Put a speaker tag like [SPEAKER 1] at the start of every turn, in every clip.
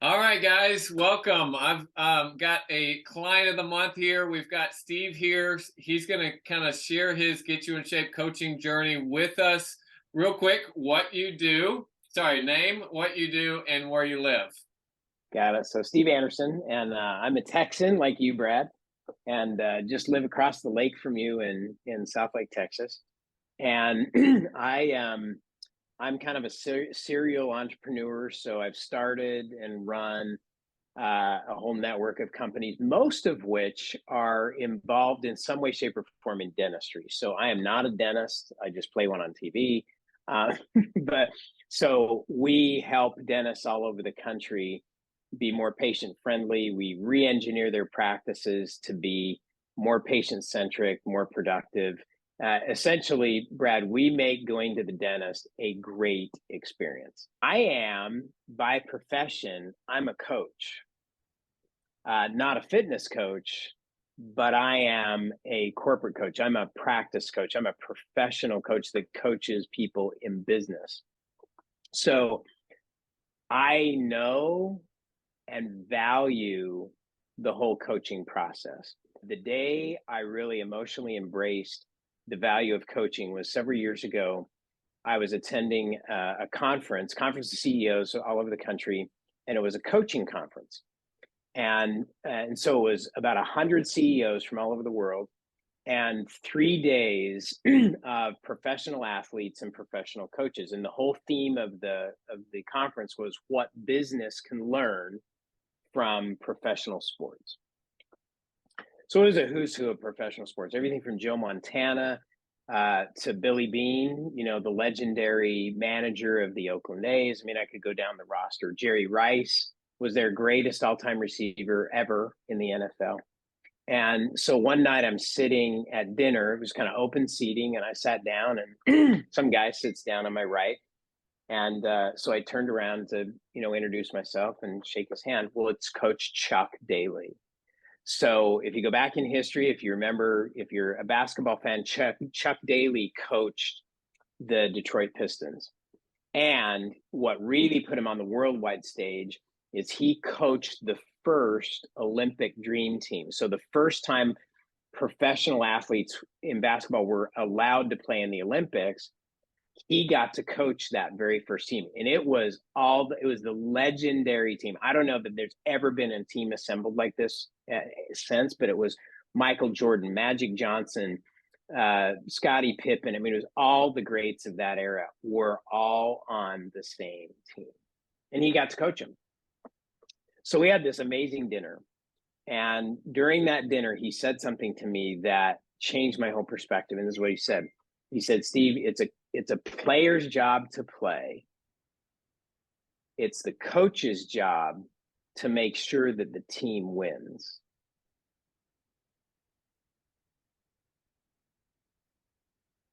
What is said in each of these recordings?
[SPEAKER 1] All right, guys, welcome. I've got a client of the month here. We've got Steve here. He's going to kind of share his Get You in Shape coaching journey with us. Real quick, what you do, sorry, name, what you do, and where you live.
[SPEAKER 2] Got it. So Steve Anderson, and I'm a Texan like you, Brad, and just live across the lake from you in South Lake, Texas. And I'm kind of a serial entrepreneur. So I've started and run a whole network of companies, most of which are involved in some way, shape, or form in dentistry. So I am not a dentist. I just play one on TV. Uh, but so we help dentists all over the country be more patient friendly. We re-engineer their practices to be more patient centric, more productive. Essentially, Brad, we make going to the dentist a great experience. I am, by profession, I'm a coach, not a fitness coach, but I am a corporate coach. I'm a practice coach. I'm a professional coach that coaches people in business. So I know and value the whole coaching process. The day I really emotionally embraced the value of coaching was several years ago. I was attending a conference of CEOs all over the country, and it was a coaching conference. And so it was about 100 CEOs from all over the world, and 3 days of professional athletes and professional coaches. And the whole theme of the conference was what business can learn from professional sports. So it was a who's who of professional sports, everything from Joe Montana to Billy Beane, the legendary manager of the Oakland A's. I mean, I could go down the roster. Jerry Rice was their greatest all-time receiver ever in the NFL. And so one night I'm sitting at dinner. It was kind of open seating, and I sat down, and some guy sits down on my right. And so I turned around to, introduce myself and shake his hand. Well, it's Coach Chuck Daly. So if you go back in history, if you remember, if you're a basketball fan, Chuck Daly coached the Detroit Pistons. And what really put him on the worldwide stage is he coached the first Olympic dream team. So the first time professional athletes in basketball were allowed to play in the Olympics, he got to coach that very first team, and it was the legendary team. I don't know that there's ever been a team assembled like this since, but it was Michael Jordan, Magic Johnson, Scottie Pippen. I mean, it was all the greats of that era were all on the same team, and he got to coach them. So we had this amazing dinner, and during that dinner he said something to me that changed my whole perspective. And this is what he said. He said, Steve, it's a player's job to play. It's the coach's job to make sure that the team wins.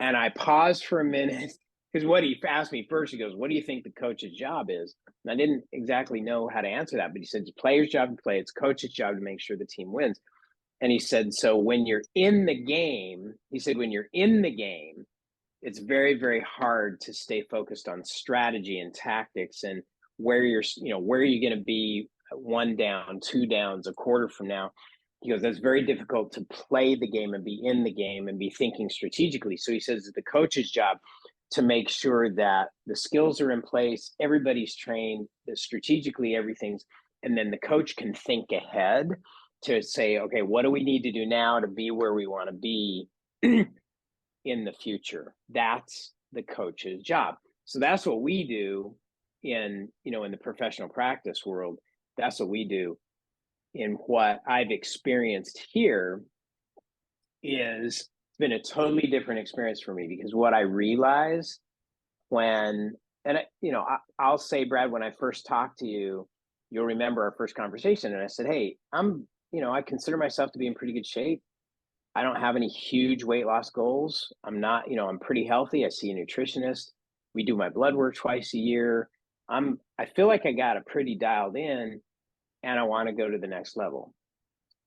[SPEAKER 2] And I paused for a minute because what he asked me first, he goes, what do you think the coach's job is? And I didn't exactly know how to answer that, but he said, it's player's job to play. It's coach's job to make sure the team wins. And he said, so when you're in the game, it's very, very hard to stay focused on strategy and tactics and where are you going to be one down, two downs, a quarter from now. He goes, that's very difficult to play the game and be in the game and be thinking strategically. So he says it's the coach's job to make sure that the skills are in place, everybody's trained, that strategically everything's, and then the coach can think ahead to say, okay, what do we need to do now to be where we want to be in the future? That's the coach's job. So that's what we do in the professional practice world. That's what we do. In what I've experienced here is been a totally different experience for me, because what I realized when, and I'll say, Brad, when I first talked to you, you'll remember our first conversation, and I said, hey, I consider myself to be in pretty good shape. I don't have any huge weight loss goals. I'm not, I'm pretty healthy. I see a nutritionist. We do my blood work twice a year. I feel like I got it pretty dialed in, and I want to go to the next level.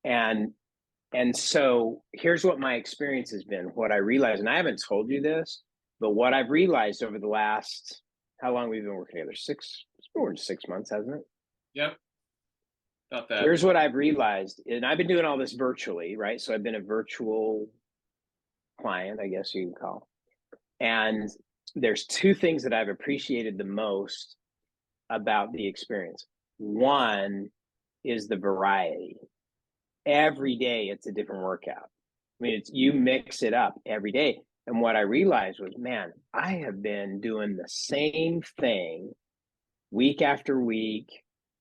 [SPEAKER 2] And so here's what my experience has been. What I realized, and I haven't told you this, but what I've realized over the last, how long we've been working together? It's more than 6 months, hasn't it?
[SPEAKER 1] Yep. about that?
[SPEAKER 2] Here's what I've realized, and I've been doing all this virtually, right? So I've been a virtual client, I guess you can call. And there's two things that I've appreciated the most about the experience. One is the variety. Every day it's a different workout. I mean, it's you mix it up every day. And what I realized was, man, I have been doing the same thing week after week,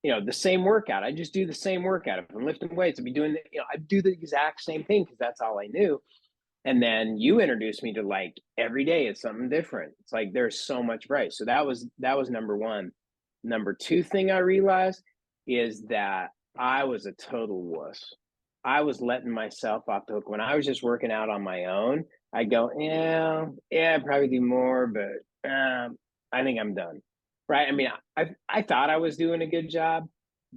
[SPEAKER 2] the same workout. I just do the same workout. If I'm lifting weights, I'd be doing, I do the exact same thing because that's all I knew. And then you introduced me to like every day it's something different. It's like there's so much variety. So that was number one. Number two thing I realized is that I was a total wuss. I was letting myself off the hook when I was just working out on my own. I go, yeah, I'd probably do more, but I think I'm done. Right? I mean, I thought I was doing a good job,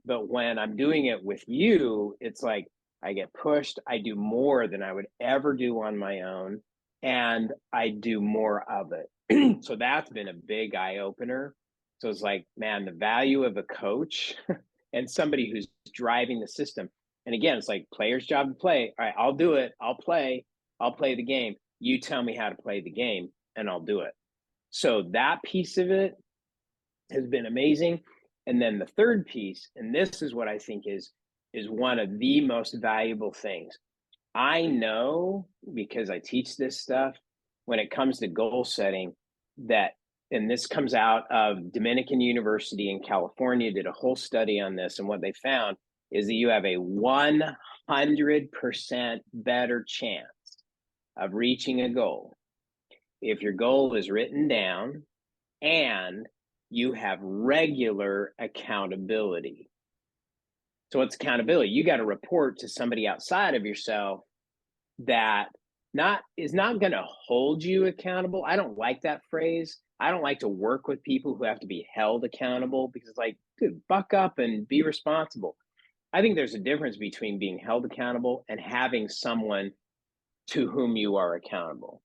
[SPEAKER 2] but when I'm doing it with you, it's like I get pushed. I do more than I would ever do on my own, and I do more of it. So that's been a big eye opener. So it's like, man, the value of a coach and somebody who's driving the system. And again, it's like player's job to play. All right, I'll do it. I'll play the game. You tell me how to play the game and I'll do it. So that piece of it has been amazing. And then the third piece, and this is what I think is one of the most valuable things. I know, because I teach this stuff, when it comes to goal setting, that, and this comes out of Dominican University in California, did a whole study on this, and what they found is that you have a 100% better chance of reaching a goal if your goal is written down and you have regular accountability. So what's accountability? You got to report to somebody outside of yourself that is not going to hold you accountable. I don't like that phrase. I don't like to work with people who have to be held accountable, because it's like, dude, buck up and be responsible. I think there's a difference between being held accountable and having someone to whom you are accountable.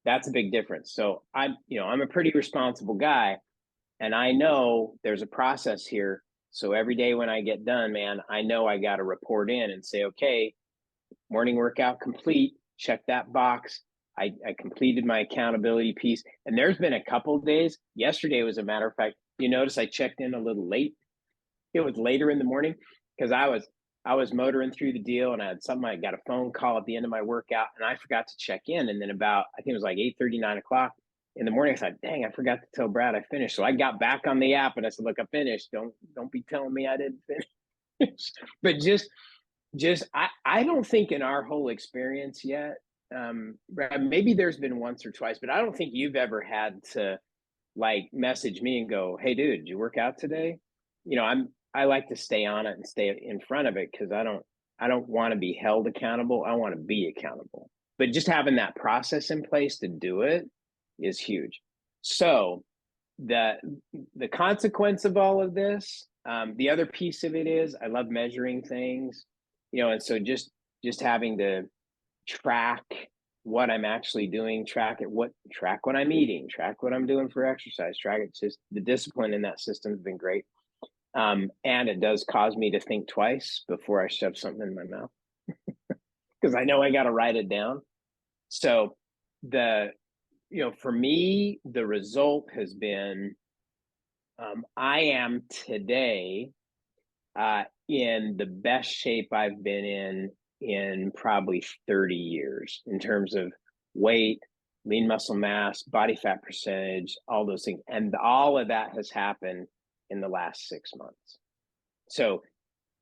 [SPEAKER 2] That's a big difference. So I'm a pretty responsible guy, and I know there's a process here. So every day when I get done, man, I know I got to report in and say, okay, morning workout complete, check that box. I completed my accountability piece. And there's been a couple of days. Yesterday was a matter of fact, you notice I checked in a little late. It was later in the morning because I was motoring through the deal, and I got a phone call at the end of my workout, and I forgot to check in. And then about, I think it was like 8:30, 9 o'clock in the morning, I thought, dang, I forgot to tell Brad I finished. So I got back on the app and I said, look, I finished. Don't be telling me I didn't finish. But I don't think in our whole experience yet, Brad, maybe there's been once or twice, but I don't think you've ever had to like message me and go, hey dude, did you work out today? I like to stay on it and stay in front of it, because I don't want to be held accountable. I want to be accountable. But just having that process in place to do it is huge. So the consequence of all of this, the other piece of it is I love measuring things, and so just having to track what I'm actually doing, track what I'm eating, track what I'm doing for exercise, track it. Just the discipline in that system has been great. And it does cause me to think twice before I shove something in my mouth, because I know I got to write it down. So for me, the result has been, I am today in the best shape I've been in probably 30 years in terms of weight, lean muscle mass, body fat percentage, all those things. And all of that has happened in the last 6 months. So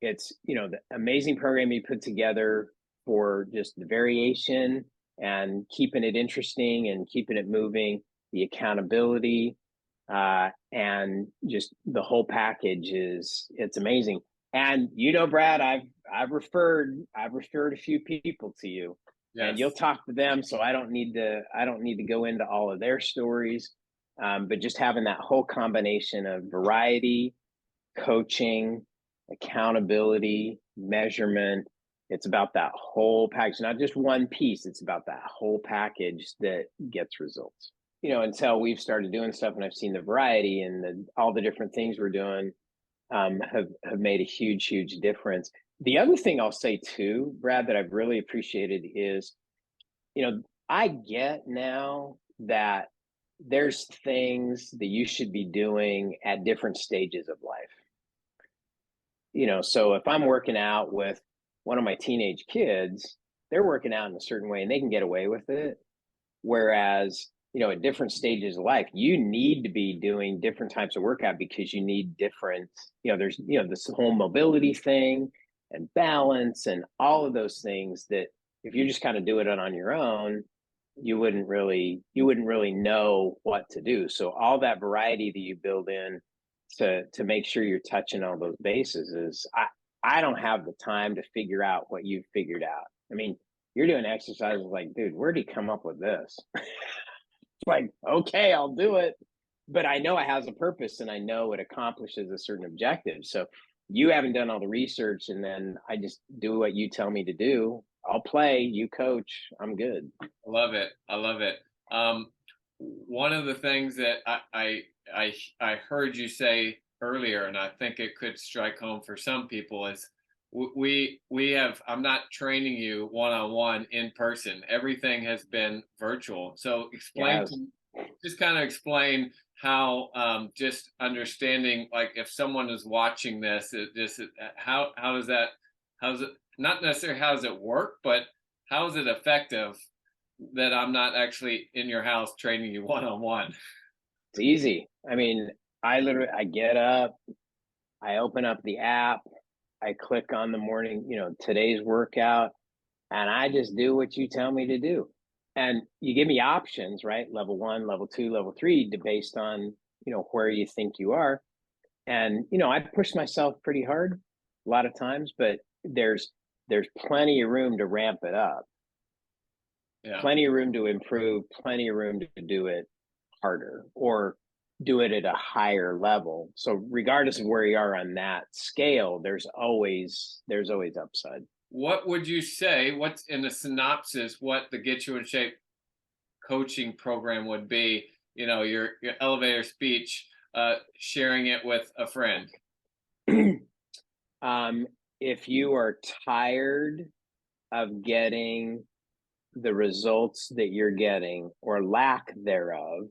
[SPEAKER 2] it's, the amazing program you put together for just the variation and keeping it interesting and keeping it moving, the accountability, and just the whole package it's amazing. And Brad, I've referred a few people to you. Yes. And you'll talk to them, so I don't need to go into all of their stories. But just having that whole combination of variety, coaching, accountability, measurement, it's about that whole package, not just one piece. It's about that whole package that gets results. Until we've started doing stuff and I've seen the variety and all the different things we're doing, have made a huge difference. The other thing I'll say too, Brad, that I've really appreciated is, I get now that there's things that you should be doing at different stages of life. So if I'm working out with one of my teenage kids, they're working out in a certain way and they can get away with it. Whereas, at different stages of life, you need to be doing different types of workout because you need different, there's, this whole mobility thing and balance and all of those things that if you just kind of do it on your own, you wouldn't really know what to do. So all that variety that you build in to make sure you're touching all those bases is I don't have the time to figure out what you've figured out. I mean, you're doing exercises like, dude, where'd he come up with this? Like, okay, I'll do it. But I know it has a purpose and I know it accomplishes a certain objective. So you haven't done all the research and then I just do what you tell me to do. I'll play, you coach, I'm good.
[SPEAKER 1] I love it. I love it. One of the things that I heard you say earlier, and I think it could strike home for some people, is we have. I'm not training you one on one in person. Everything has been virtual. So
[SPEAKER 2] Yes.
[SPEAKER 1] just kind of explain how just understanding, like if someone is watching this, how does that, how's it, not necessarily how does it work, but how is it effective that I'm not actually in your house training you one on one?
[SPEAKER 2] It's easy. I mean, I get up, I open up the app, I click on the morning, today's workout, and I just do what you tell me to do. And you give me options, right? Level one, level two, level three, based on, where you think you are. And, I push myself pretty hard a lot of times, but there's plenty of room to ramp it up,
[SPEAKER 1] Yeah.
[SPEAKER 2] plenty of room to improve, plenty of room to do it harder or do it at a higher level. So regardless of where you are on that scale, there's always upside.
[SPEAKER 1] What would you say? What's in the synopsis? What the Get You in Shape coaching program would be? Your elevator speech, sharing it with a friend.
[SPEAKER 2] um, if you are tired of getting the results that you're getting or lack thereof,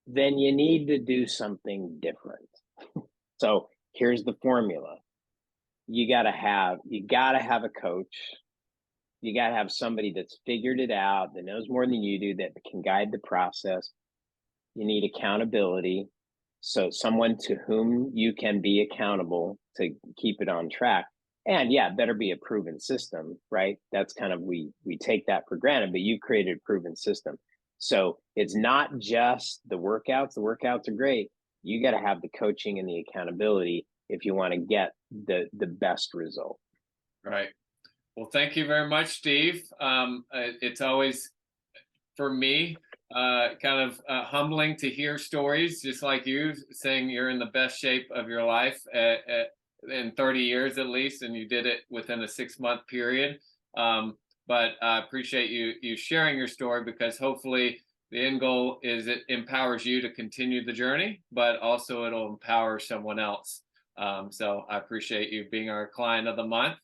[SPEAKER 2] then you need to do something different. So here's the formula. You got to have a coach. You got to have somebody that's figured it out, that knows more than you do, that can guide the process. You need accountability. So someone to whom you can be accountable to keep it on track. And yeah, it better be a proven system, right? That's kind of we take that for granted, but you created a proven system. So it's not just the workouts. The workouts are great. You got to have the coaching and the accountability if you want to get the best result.
[SPEAKER 1] Right. Well, thank you very much, Steve. It's always for me kind of humbling to hear stories just like you saying you're in the best shape of your life in 30 years at least, and you did it within a 6-month period. But I appreciate you sharing your story, because hopefully the end goal is it empowers you to continue the journey, but also it'll empower someone else. So I appreciate you being our client of the month.